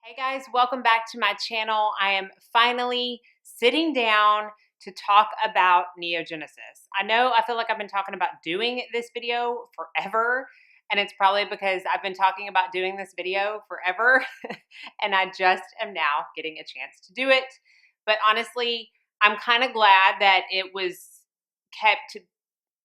Hey guys, welcome back to my channel. I am finally sitting down to talk about Neogenesis. I feel like I've been talking about doing this video forever, and it's probably because I've been talking about doing this video forever, and I just am now getting a chance to do it. But honestly, I'm kind of glad that it was kept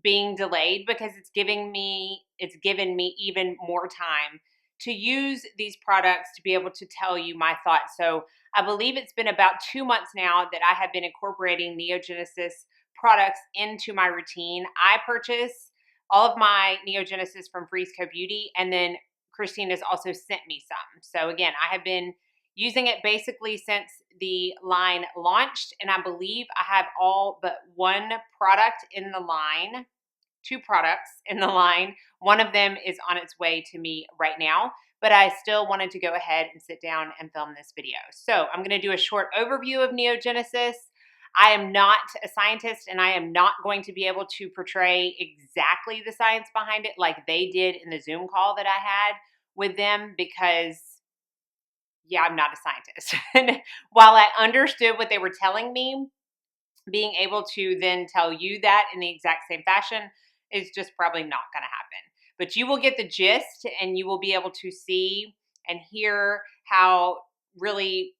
being delayed because it's given me even more time to use these products to be able to tell you my thoughts. So I believe it's been about 2 months now that I have been incorporating Neogenesis products into my routine. I purchase all of my Neogenesis from Frisco Beauty, and then Christine has also sent me some. So again, I have been using it basically since the line launched, and I believe I have all but one product in the line. Two products in the line. One of them is on its way to me right now, but I still wanted to go ahead and sit down and film this video. So I'm going to do a short overview of Neogenesis. I am not a scientist, and I am not going to be able to portray exactly the science behind it like they did in the Zoom call that I had with them because, yeah, I'm not a scientist. And while I understood what they were telling me, being able to then tell you that in the exact same fashion is just probably not going to happen. But you will get the gist, and you will be able to see and hear how really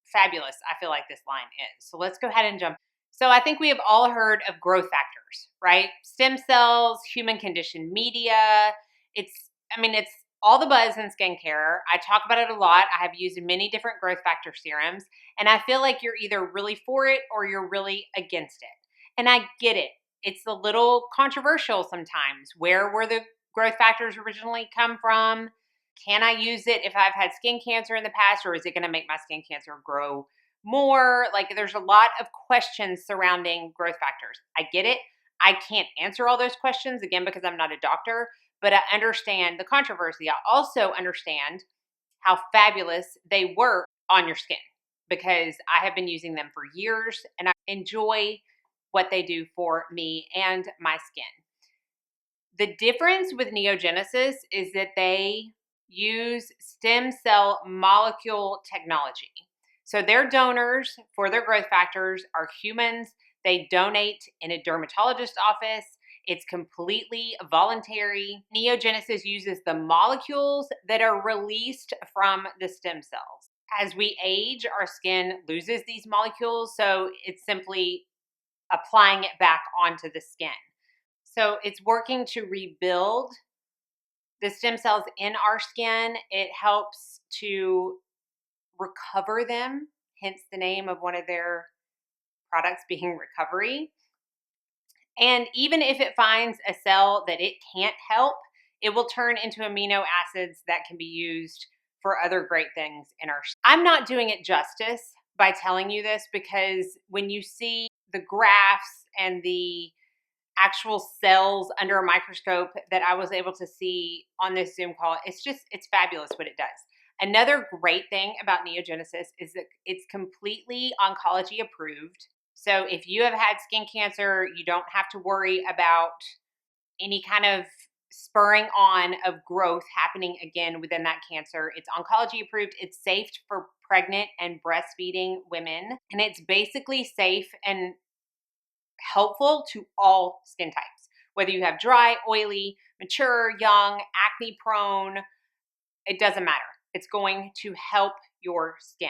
fabulous I feel like this line is. So let's go ahead and jump. So I think we have all heard of growth factors, right? Stem cells, human conditioned media. It's all the buzz in skincare. I talk about it a lot. I have used many different growth factor serums, and I feel like you're either really for it or you're really against it. And I get it. It's a little controversial sometimes. Where were the growth factors originally come from? Can I use it if I've had skin cancer in the past, or is it going to make my skin cancer grow more? Like, there's a lot of questions surrounding growth factors. I get it. I can't answer all those questions, again, because I'm not a doctor, but I understand the controversy. I also understand how fabulous they work on your skin because I have been using them for years, and I enjoy what they do for me and my skin. The difference with Neogenesis is that they use stem cell molecule technology. So their donors for their growth factors are humans. They donate in a dermatologist's office. It's completely voluntary. Neogenesis uses the molecules that are released from the stem cells. As we age, our skin loses these molecules, so it's simply applying it back onto the skin. So it's working to rebuild the stem cells in our skin. It helps to recover them, hence the name of one of their products being recovery. And even if it finds a cell that it can't help, it will turn into amino acids that can be used for other great things in our. I'm not doing it justice by telling you this because when you see the graphs and the actual cells under a microscope that I was able to see on this Zoom call, it's fabulous what it does. Another great thing about Neogenesis is that it's completely oncology approved. So if you have had skin cancer, you don't have to worry about any kind of spurring on of growth happening again within that cancer. It's oncology approved. It's safe for pregnant and breastfeeding women. And it's basically safe and helpful to all skin types, whether you have dry, oily, mature, young, acne prone, it doesn't matter. It's going to help your skin.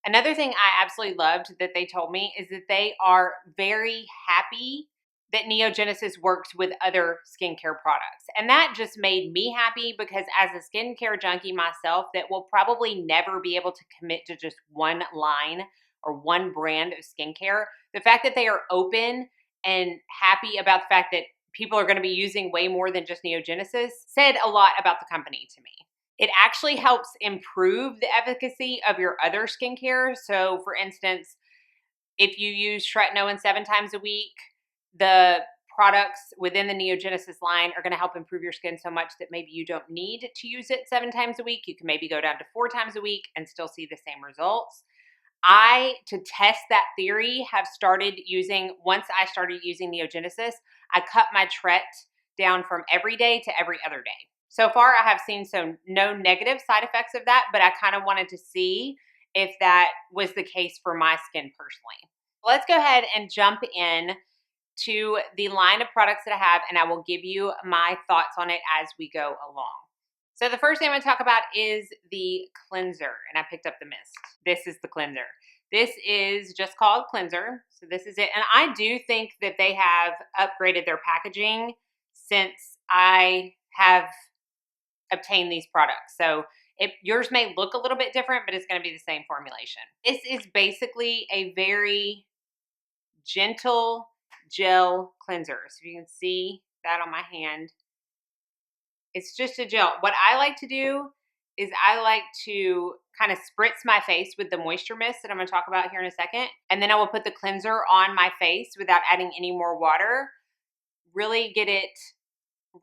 Another thing I absolutely loved that they told me is that they are very happy that Neogenesis works with other skincare products. And that just made me happy because as a skincare junkie myself that will probably never be able to commit to just one line or one brand of skincare, the fact that they are open and happy about the fact that people are going to be using way more than just Neogenesis said a lot about the company to me. It actually helps improve the efficacy of your other skincare. So for instance, if you use tretinoin 7 times a week, the products within the Neogenesis line are going to help improve your skin so much that maybe you don't need to use it 7 times a week. You can maybe go down to 4 times a week and still see the same results. To test that theory, once I started using Neogenesis, I cut my Tret down from every day to every other day. So far, I have seen no negative side effects of that, but I kind of wanted to see if that was the case for my skin personally. Let's go ahead and jump in to the line of products that I have, and I will give you my thoughts on it as we go along. So the first thing I'm going to talk about is the cleanser, and I picked up the mist. This is the cleanser. This is just called cleanser, so this is it. And I do think that they have upgraded their packaging since I have obtained these products. So yours may look a little bit different, but it's going to be the same formulation. This is basically a very gentle gel cleanser. So you can see that on my hand. It's just a gel. What I like to do is I like to kind of spritz my face with the moisture mist that I'm going to talk about here in a second. And then I will put the cleanser on my face without adding any more water. Really get it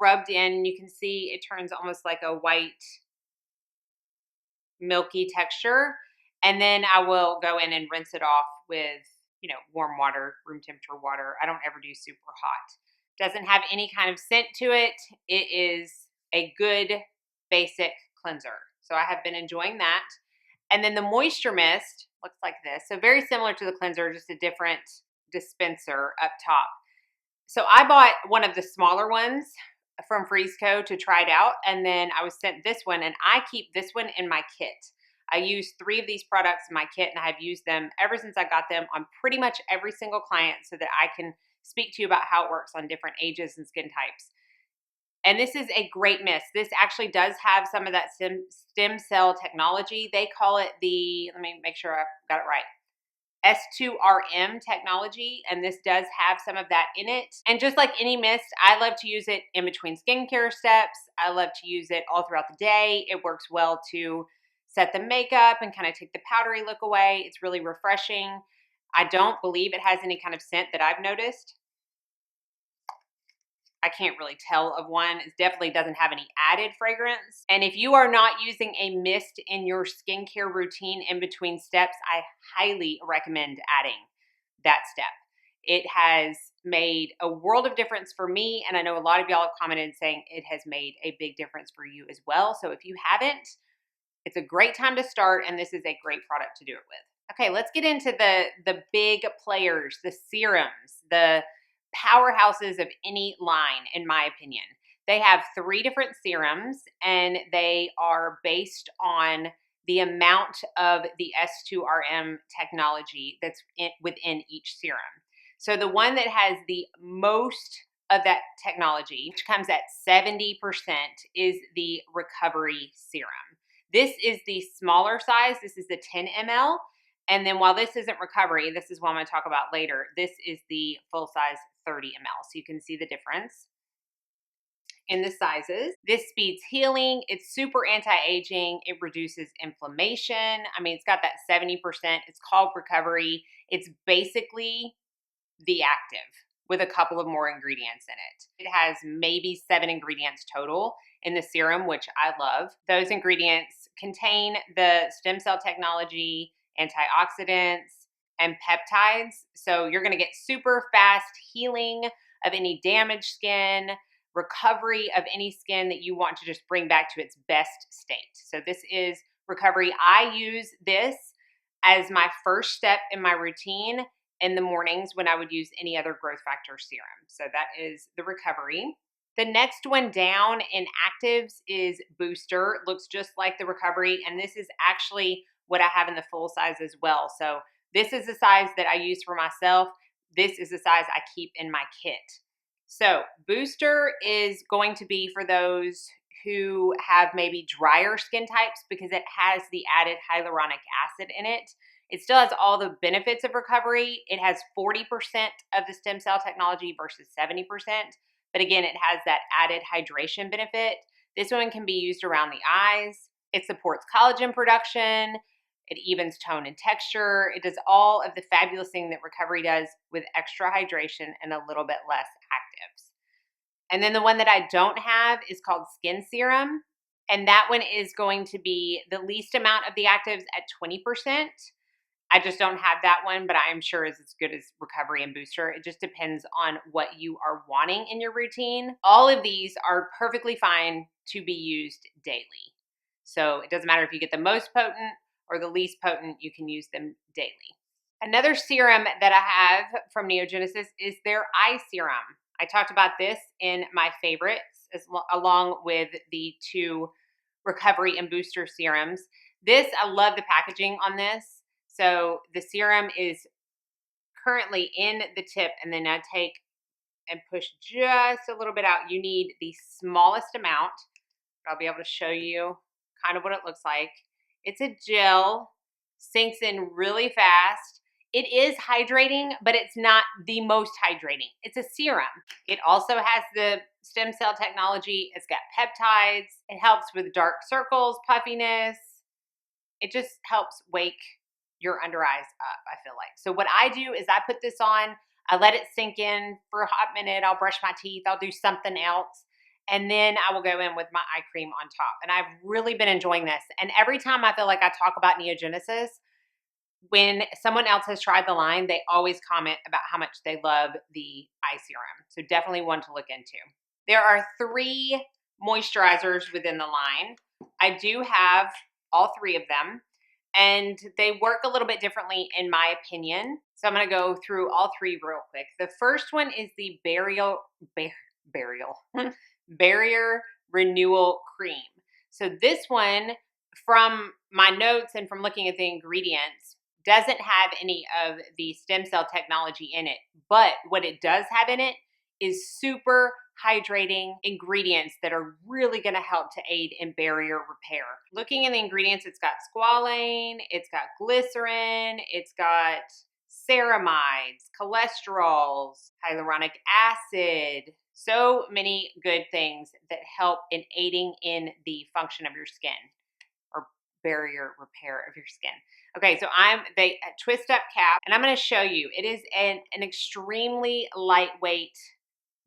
rubbed in. You can see it turns almost like a white, milky texture. And then I will go in and rinse it off with, warm water, room temperature water. I don't ever do super hot. Doesn't have any kind of scent to it. It is a good basic cleanser. So I have been enjoying that. And then the moisture mist looks like this. So very similar to the cleanser, just a different dispenser up top. So I bought one of the smaller ones from Freeze-Co to try it out. And then I was sent this one, and I keep this one in my kit. I use 3 of these products in my kit, and I have used them ever since I got them on pretty much every single client so that I can speak to you about how it works on different ages and skin types. And this is a great mist. This actually does have some of that stem cell technology. They call it let me make sure I got it right, S2RM technology, and this does have some of that in it. And just like any mist, I love to use it in between skincare steps. I love to use it all throughout the day. It works well to set the makeup and kind of take the powdery look away. It's really refreshing. I don't believe it has any kind of scent that I've noticed. I can't really tell of one. It definitely doesn't have any added fragrance. And if you are not using a mist in your skincare routine in between steps, I highly recommend adding that step. It has made a world of difference for me, and I know a lot of y'all have commented saying it has made a big difference for you as well. So if you haven't, it's a great time to start, and this is a great product to do it with. Okay, let's get into the big players, the serums, the powerhouses of any line, in my opinion. They have 3 different serums, and they are based on the amount of the S2RM technology that's within each serum. So the one that has the most of that technology, which comes at 70%, is the Recovery Serum. This is the smaller size. This is the 10 ml. And then while this isn't Recovery, this is what I'm going to talk about later. This is the full size 30 ml. So you can see the difference in the sizes. This speeds healing. It's super anti-aging. It reduces inflammation. I mean, it's got that 70%. It's called Recovery. It's basically the active with a couple of more ingredients in it. It has maybe 7 ingredients total in the serum, which I love. Those ingredients contain the stem cell technology, antioxidants, and peptides. So you're gonna get super fast healing of any damaged skin, recovery of any skin that you want to just bring back to its best state. So this is Recovery. I use this as my first step in my routine in the mornings when I would use any other growth factor serum. So that is the Recovery. The next one down in actives is Booster. It looks just like the Recovery, and this is actually what I have in the full size as well. So this is the size that I use for myself. This is the size I keep in my kit. So Booster is going to be for those who have maybe drier skin types because it has the added hyaluronic acid in it. It still has all the benefits of Recovery. It has 40% of the stem cell technology versus 70%. But again, it has that added hydration benefit. This one can be used around the eyes. It supports collagen production. It evens tone and texture. It does all of the fabulous thing that Recovery does with extra hydration and a little bit less actives. And then the one that I don't have is called Skin Serum. And that one is going to be the least amount of the actives at 20%. I just don't have that one, but I am sure is as good as Recovery and Booster. It just depends on what you are wanting in your routine. All of these are perfectly fine to be used daily. So it doesn't matter if you get the most potent or the least potent, you can use them daily. Another serum that I have from Neogenesis is their eye serum. I talked about this in my favorites along with the 2 recovery and booster serums. This, I love the packaging on this. So the serum is currently in the tip, and then I take and push just a little bit out. You need the smallest amount. I'll be able to show you kind of what it looks like. It's a gel, sinks in really fast. It is hydrating, but it's not the most hydrating. It's a serum. It also has the stem cell technology. It's got peptides. It helps with dark circles, puffiness. It just helps wake your under eyes up, I feel like. So what I do is I put this on, I let it sink in for a hot minute. I'll brush my teeth. I'll do something else. And then I will go in with my eye cream on top. And I've really been enjoying this. And every time I feel like I talk about Neogenesis, when someone else has tried the line, they always comment about how much they love the eye serum. So definitely one to look into. There are 3 moisturizers within the line. I do have all 3 of them, and they work a little bit differently in my opinion. So I'm going to go through all 3 real quick. The first one is the Barrier Renewal Cream. So this one, from my notes and from looking at the ingredients, doesn't have any of the stem cell technology in it. But what it does have in it is super hydrating ingredients that are really going to help to aid in barrier repair. Looking in the ingredients, it's got squalane, it's got glycerin, it's got ceramides, cholesterols, hyaluronic acid, so many good things that help in aiding in the function of your skin or barrier repair of your skin. Okay, so they twist up cap, and I'm going to show you. It is an extremely lightweight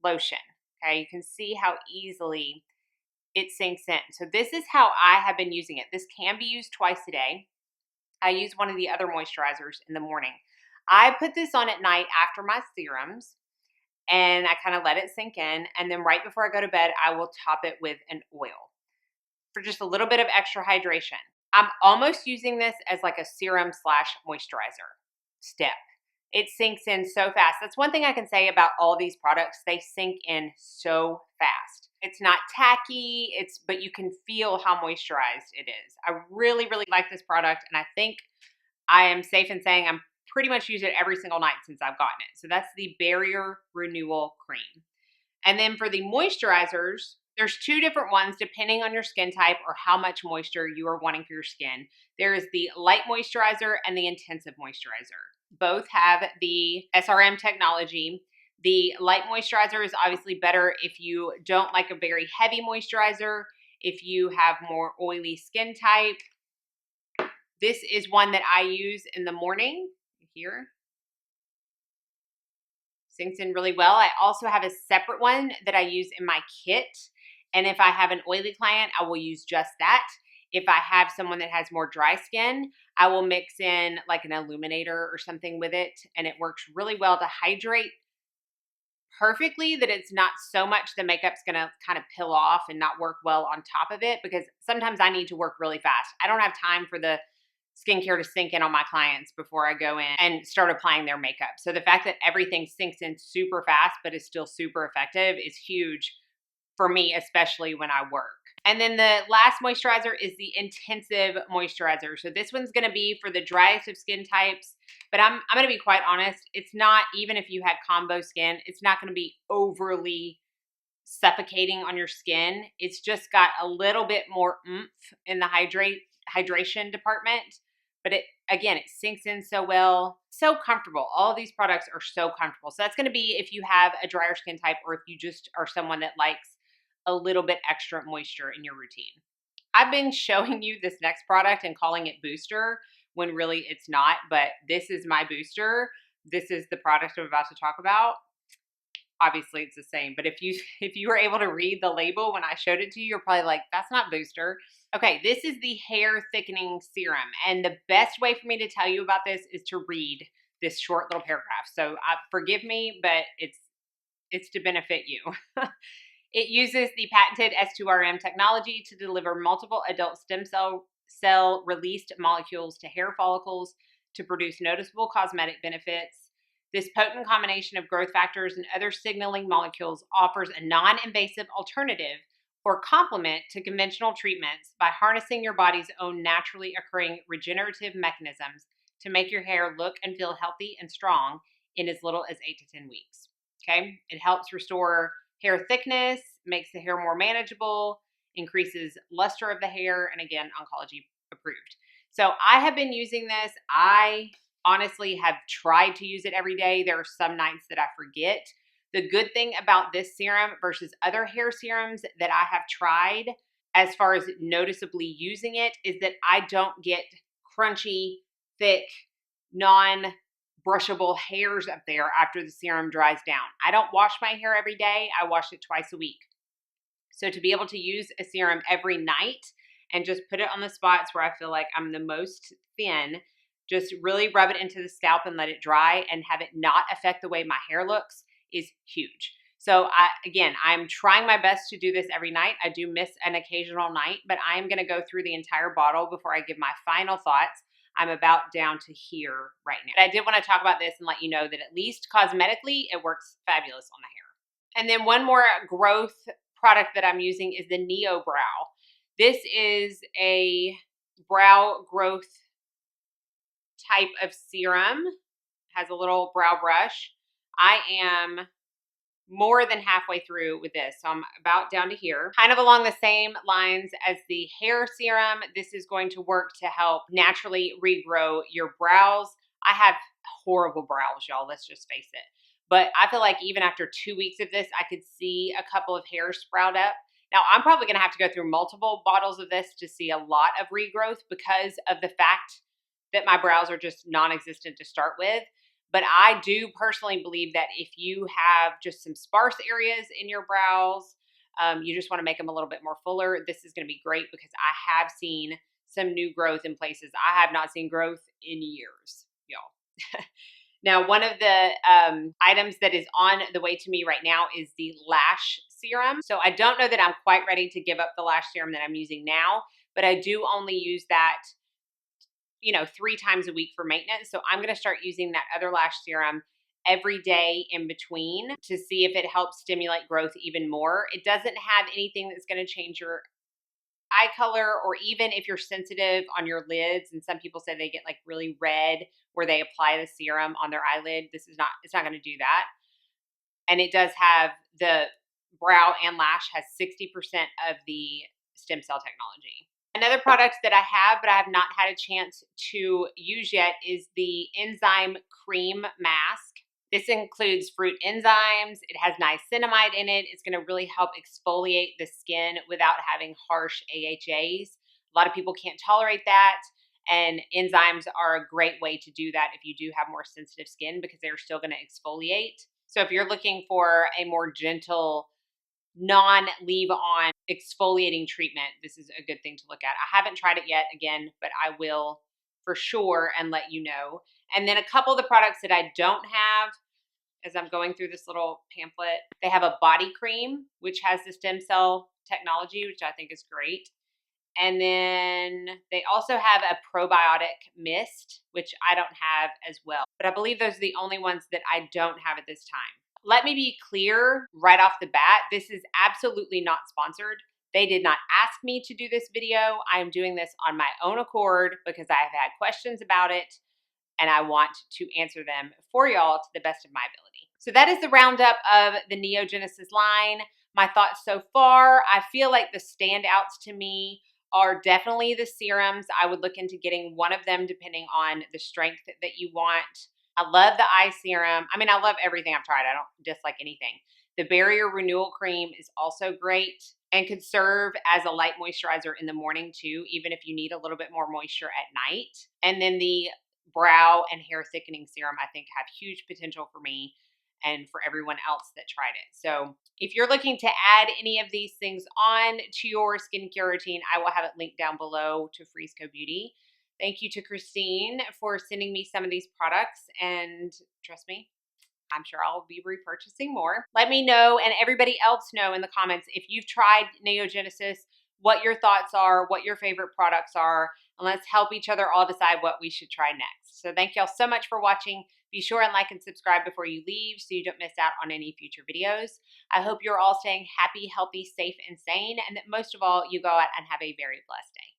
lotion. Okay, you can see how easily it sinks in. So this is how I have been using it. This can be used twice a day. I use one of the other moisturizers in the morning. I put this on at night after my serums, and I kind of let it sink in. And then right before I go to bed, I will top it with an oil for just a little bit of extra hydration. I'm almost using this as like a serum / moisturizer step. It sinks in so fast. That's one thing I can say about all these products. They sink in so fast. It's not tacky, but you can feel how moisturized it is. I really, really like this product, and I think I am safe in saying I'm pretty much used it every single night since I've gotten it. So that's the Barrier Renewal Cream. And then for the moisturizers, there's 2 different ones depending on your skin type or how much moisture you are wanting for your skin. There is the light moisturizer and the intensive moisturizer. Both have the SRM technology. The light moisturizer is obviously better if you don't like a very heavy moisturizer, if you have more oily skin type. This is one that I use in the morning here. Sinks in really well. I also have a separate one that I use in my kit. And if I have an oily client, I will use just that. If I have someone that has more dry skin, I will mix in like an illuminator or something with it. And it works really well to hydrate perfectly, that it's not so much the makeup's going to kind of peel off and not work well on top of it, because sometimes I need to work really fast. I don't have time for the skincare to sink in on my clients before I go in and start applying their makeup. So the fact that everything sinks in super fast but is still super effective is huge for me, especially when I work. And then the last moisturizer is the intensive moisturizer. So this one's going to be for the driest of skin types, but I'm going to be quite honest, it's not, even if you had combo skin, it's not going to be overly suffocating on your skin. It's just got a little bit more oomph in the hydration department. But it sinks in so well, so comfortable. All of these products are so comfortable. So that's going to be if you have a drier skin type, or if you just are someone that likes a little bit extra moisture in your routine. I've been showing you this next product and calling it Booster when really it's not, but this is my Booster. This is the product I'm about to talk about. Obviously it's the same, but if you were able to read the label when I showed it to you, you're probably like, that's not Booster. Okay, this is the hair thickening serum, and the best way for me to tell you about this is to read this short little paragraph. So forgive me, but it's to benefit you. It uses the patented S2RM technology to deliver multiple adult stem cell released molecules to hair follicles to produce noticeable cosmetic benefits. This potent combination of growth factors and other signaling molecules offers a non-invasive alternative or complement to conventional treatments by harnessing your body's own naturally occurring regenerative mechanisms to make your hair look and feel healthy and strong in as little as 8 to 10 weeks. Okay, it helps restore hair thickness, makes the hair more manageable, increases luster of the hair, and again, oncology approved. So I have been using this. I honestly have tried to use it every day. There are some nights that I forget. The good thing about this serum versus other hair serums that I have tried, as far as noticeably using it, is that I don't get crunchy, thick, non-brushable hairs up there after the serum dries down. I don't wash my hair every day. I wash it twice a week. So to be able to use a serum every night and just put it on the spots where I feel like I'm the most thin, just really rub it into the scalp and let it dry and have it not affect the way my hair looks is huge. So I'm trying my best to do this every night. I do miss an occasional night, but I'm going to go through the entire bottle before I give my final thoughts. I'm about down to here right now. But I did want to talk about this and let you know that at least cosmetically, it works fabulous on the hair. And then one more growth product that I'm using is the Neo Brow. This is a brow growth type of serum. It has a little brow brush. I am more than halfway through with this. So I'm about down to here. Kind of along the same lines as the hair serum, this is going to work to help naturally regrow your brows. I have horrible brows, y'all. Let's just face it. But I feel like even after 2 weeks of this, I could see a couple of hairs sprout up. Now, I'm probably going to have to go through multiple bottles of this to see a lot of regrowth because of the fact that my brows are just non-existent to start with. But I do personally believe that if you have just some sparse areas in your brows, you just want to make them a little bit more fuller, this is going to be great because I have seen some new growth in places I have not seen growth in years, y'all. Now, one of the items that is on the way to me right now is the lash serum. So I don't know that I'm quite ready to give up the lash serum that I'm using now, but I do only use that 3 times a week for maintenance. So I'm going to start using that other lash serum every day in between to see if it helps stimulate growth even more. It doesn't have anything that's going to change your eye color, or even if you're sensitive on your lids, and some people say they get like really red where they apply the serum on their eyelid. It's not going to do that. And it does have the brow and lash has 60% of the stem cell technology. Another product that I have, but I have not had a chance to use yet, is the Enzyme Cream Mask. This includes fruit enzymes. It has niacinamide in it. It's going to really help exfoliate the skin without having harsh AHAs. A lot of people can't tolerate that, and enzymes are a great way to do that if you do have more sensitive skin because they're still going to exfoliate. So if you're looking for a more gentle, non-leave-on exfoliating treatment, this is a good thing to look at. I haven't tried it yet, again, but I will for sure and let you know. And then a couple of the products that I don't have, as I'm going through this little pamphlet, they have a body cream, which has the stem cell technology, which I think is great. And then they also have a probiotic mist, which I don't have as well. But I believe those are the only ones that I don't have at this time. Let me be clear right off the bat, this is absolutely not sponsored. They did not ask me to do this video. I am doing this on my own accord because I have had questions about it and I want to answer them for y'all to the best of my ability. So that is the roundup of the Neogenesis line. My thoughts so far, I feel like the standouts to me are definitely the serums. I would look into getting one of them depending on the strength that you want. I love the eye serum. I mean, I love everything I've tried. I don't dislike anything. The Barrier Renewal Cream is also great and could serve as a light moisturizer in the morning too, even if you need a little bit more moisture at night. And then the Brow and Hair Thickening Serum, I think, have huge potential for me and for everyone else that tried it. So if you're looking to add any of these things on to your skincare routine, I will have it linked down below to Frisco Beauty. Thank you to Christine for sending me some of these products, and trust me, I'm sure I'll be repurchasing more. Let me know, and everybody else know in the comments if you've tried Neogenesis, what your thoughts are, what your favorite products are, and let's help each other all decide what we should try next. So thank y'all so much for watching. Be sure and like and subscribe before you leave so you don't miss out on any future videos. I hope you're all staying happy, healthy, safe, and sane, and that most of all, you go out and have a very blessed day.